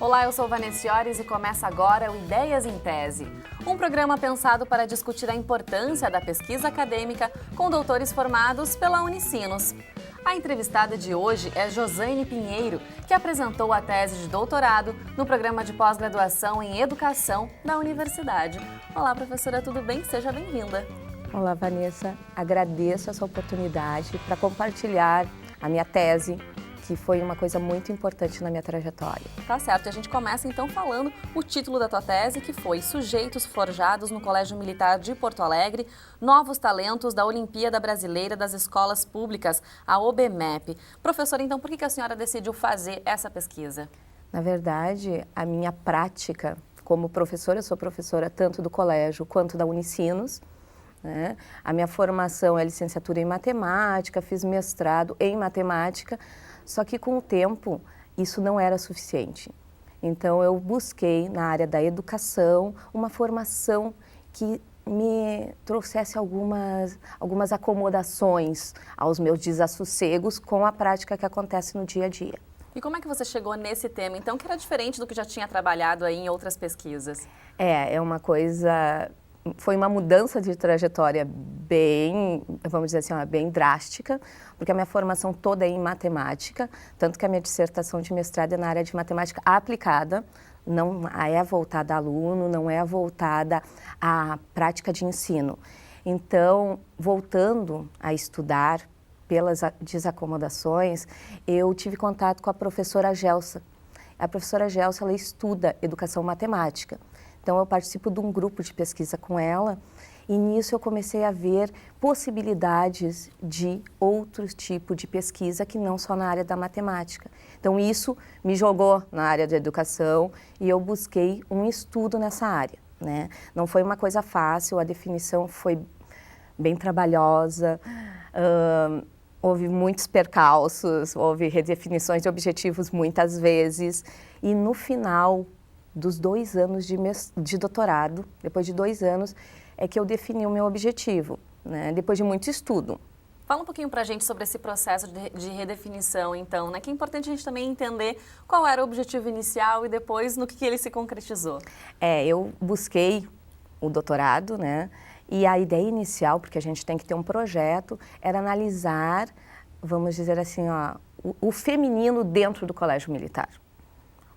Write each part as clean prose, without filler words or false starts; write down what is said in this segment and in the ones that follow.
Olá, eu sou Vanessa Iores e começa agora o Ideias em Tese, um programa pensado para discutir a importância da pesquisa acadêmica com doutores formados pela Unicinos. A entrevistada de hoje é Josane Pinheiro, que apresentou a tese de doutorado no programa de pós-graduação em Educação da Universidade. Olá, professora, tudo bem? Seja bem-vinda. Olá, Vanessa. Agradeço essa oportunidade para compartilhar a minha tese, que foi uma coisa muito importante na minha trajetória. Tá certo, e a gente começa então falando o título da tua tese, que foi Sujeitos Forjados no Colégio Militar de Porto Alegre, Novos Talentos da Olimpíada Brasileira das Escolas Públicas, a OBMEP. Professora, então, por que a senhora decidiu fazer essa pesquisa? Na verdade, a minha prática como professora, eu sou professora tanto do colégio quanto da Unicinos, né? A minha formação é licenciatura em matemática, fiz mestrado em matemática, só que com o tempo isso não era suficiente. Então eu busquei na área da educação uma formação que me trouxesse algumas acomodações aos meus desassossegos com a prática que acontece no dia a dia. E como é que você chegou nesse tema, então, que era diferente do que já tinha trabalhado aí em outras pesquisas? É uma coisa... Foi uma mudança de trajetória bem, vamos dizer assim, bem drástica, porque a minha formação toda é em matemática, tanto que a minha dissertação de mestrado é na área de matemática aplicada, não é voltada a aluno, não é voltada à prática de ensino. Então, voltando a estudar pelas desacomodações, eu tive contato com a professora Gelsa. A professora Gelsa, ela estuda educação matemática. Então, eu participo de um grupo de pesquisa com ela e nisso eu comecei a ver possibilidades de outros tipos de pesquisa que não só na área da matemática. Então, isso me jogou na área da educação e eu busquei um estudo nessa área, né? Não foi uma coisa fácil, a definição foi bem trabalhosa, houve muitos percalços, houve redefinições de objetivos muitas vezes e no final dos 2 anos de doutorado, depois de 2 anos, é que eu defini o meu objetivo, né? Depois de muito estudo. Fala um pouquinho pra gente sobre esse processo de redefinição, então, né? Que é importante a gente também entender qual era o objetivo inicial e depois no que ele se concretizou. Eu busquei o doutorado, né? E a ideia inicial, porque a gente tem que ter um projeto, era analisar, vamos dizer assim, o feminino dentro do Colégio Militar.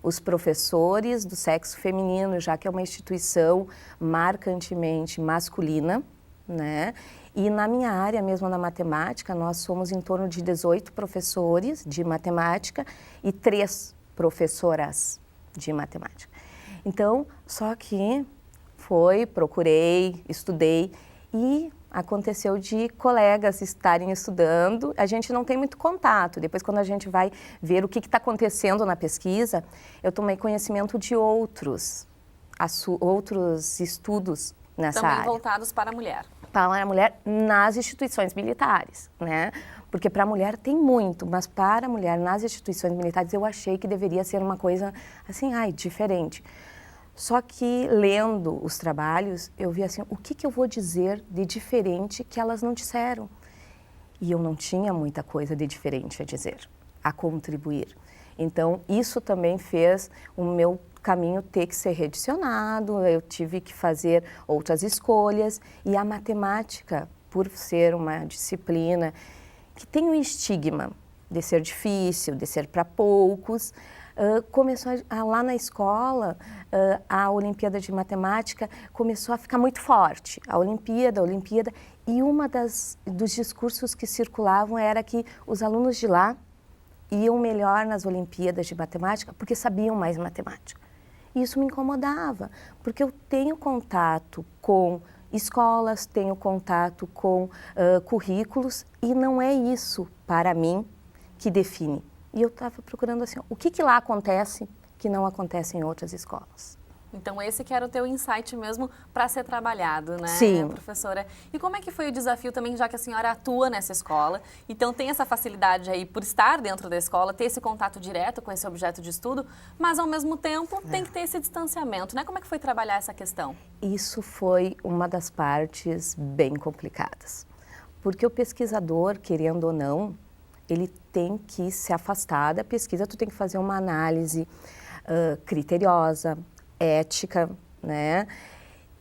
Os professores do sexo feminino, já que é uma instituição marcantemente masculina, né? E na minha área mesmo, na matemática, nós somos em torno de 18 professores de matemática e 3 professoras de matemática. Então, só que procurei, estudei e aconteceu de colegas estarem estudando, a gente não tem muito contato. Depois, quando a gente vai ver o que está acontecendo na pesquisa, eu tomei conhecimento de outros estudos nessa área. Também voltados para a mulher. Para a mulher nas instituições militares, né? Porque para a mulher tem muito, mas para a mulher nas instituições militares eu achei que deveria ser uma coisa assim, diferente. Só que, lendo os trabalhos, eu vi assim, o que eu vou dizer de diferente que elas não disseram? E eu não tinha muita coisa de diferente a dizer, a contribuir. Então, isso também fez o meu caminho ter que ser redicionado, eu tive que fazer outras escolhas. E a matemática, por ser uma disciplina que tem um estigma de ser difícil, de ser para poucos, começou lá na escola, a Olimpíada de Matemática começou a ficar muito forte. A Olimpíada, e dos discursos que circulavam era que os alunos de lá iam melhor nas Olimpíadas de Matemática porque sabiam mais matemática. E isso me incomodava, porque eu tenho contato com escolas, tenho contato com currículos e não é isso, para mim, que define. E eu estava procurando assim, o que lá acontece que não acontece em outras escolas. Então esse que era o teu insight mesmo para ser trabalhado, né, Sim. Professora? E como é que foi o desafio também, já que a senhora atua nessa escola, então tem essa facilidade aí por estar dentro da escola, ter esse contato direto com esse objeto de estudo, mas ao mesmo tempo tem que ter esse distanciamento, né? Como é que foi trabalhar essa questão? Isso foi uma das partes bem complicadas, Porque o pesquisador, querendo ou não, ele tem que se afastar da pesquisa, tu tem que fazer uma análise criteriosa, ética, né?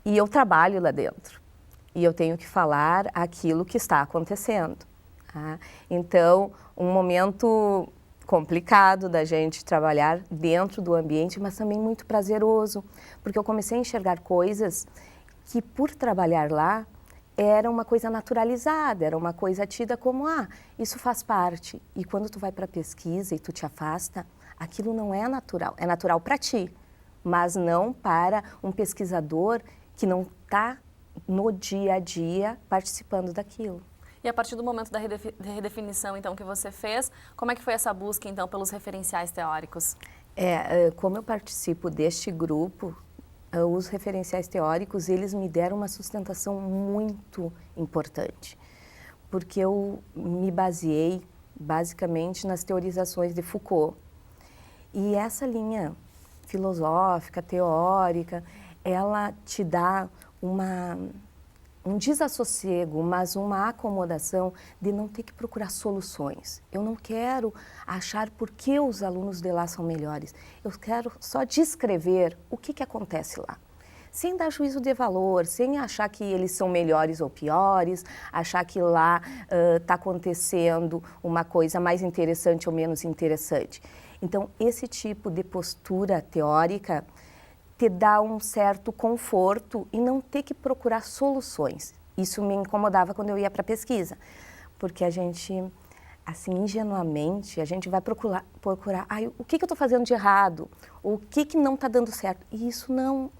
E eu trabalho lá dentro. E eu tenho que falar aquilo que está acontecendo. Tá? Então, um momento complicado da gente trabalhar dentro do ambiente, mas também muito prazeroso, porque eu comecei a enxergar coisas que, por trabalhar lá, era uma coisa naturalizada, era uma coisa tida como, isso faz parte. E quando tu vai para a pesquisa e tu te afasta, aquilo não é natural para ti, mas não para um pesquisador que não está no dia a dia participando daquilo. E a partir do momento da redefinição, então, que você fez, como é que foi essa busca, então, pelos referenciais teóricos? Como eu participo deste grupo, os referenciais teóricos, eles me deram uma sustentação muito importante, porque eu me baseei, basicamente, nas teorizações de Foucault. E essa linha filosófica, teórica, ela te dá um desassossego, mas uma acomodação de não ter que procurar soluções. Eu não quero achar por que os alunos de lá são melhores. Eu quero só descrever o que acontece lá. Sem dar juízo de valor, sem achar que eles são melhores ou piores, achar que lá está acontecendo uma coisa mais interessante ou menos interessante. Então, esse tipo de postura teórica te dá um certo conforto e não ter que procurar soluções. Isso me incomodava quando eu ia para a pesquisa, porque a gente, assim, ingenuamente, a gente vai procurar o que eu estou fazendo de errado, o que não está dando certo. E isso não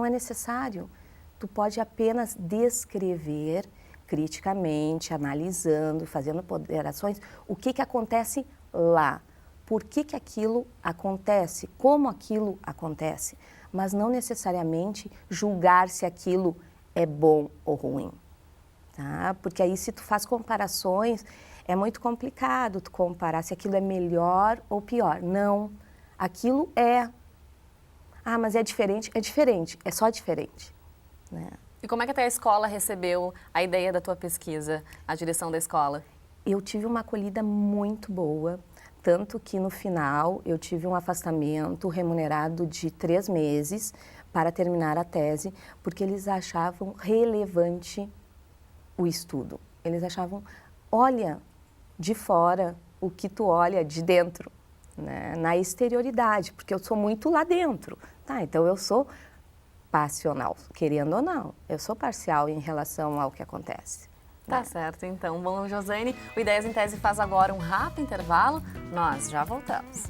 é necessário. Tu pode apenas descrever criticamente, analisando, fazendo ponderações, o que acontece lá, por que aquilo acontece, como aquilo acontece, mas não necessariamente julgar se aquilo é bom ou ruim, tá? Porque aí se tu faz comparações, é muito complicado tu comparar se aquilo é melhor ou pior. Não, aquilo é. Mas é diferente, é só diferente, né? E como é que até a escola recebeu a ideia da tua pesquisa, a direção da escola? Eu tive uma acolhida muito boa, tanto que no final eu tive um afastamento remunerado de 3 meses para terminar a tese, porque eles achavam relevante o estudo. Eles achavam, olha de fora o que tu olha de dentro, né? Na exterioridade, porque eu sou muito lá dentro, tá? Então eu sou passional, querendo ou não, eu sou parcial em relação ao que acontece. Tá certo, então. Bom, Josiane, o Ideias em Tese faz agora um rápido intervalo. Nós já voltamos.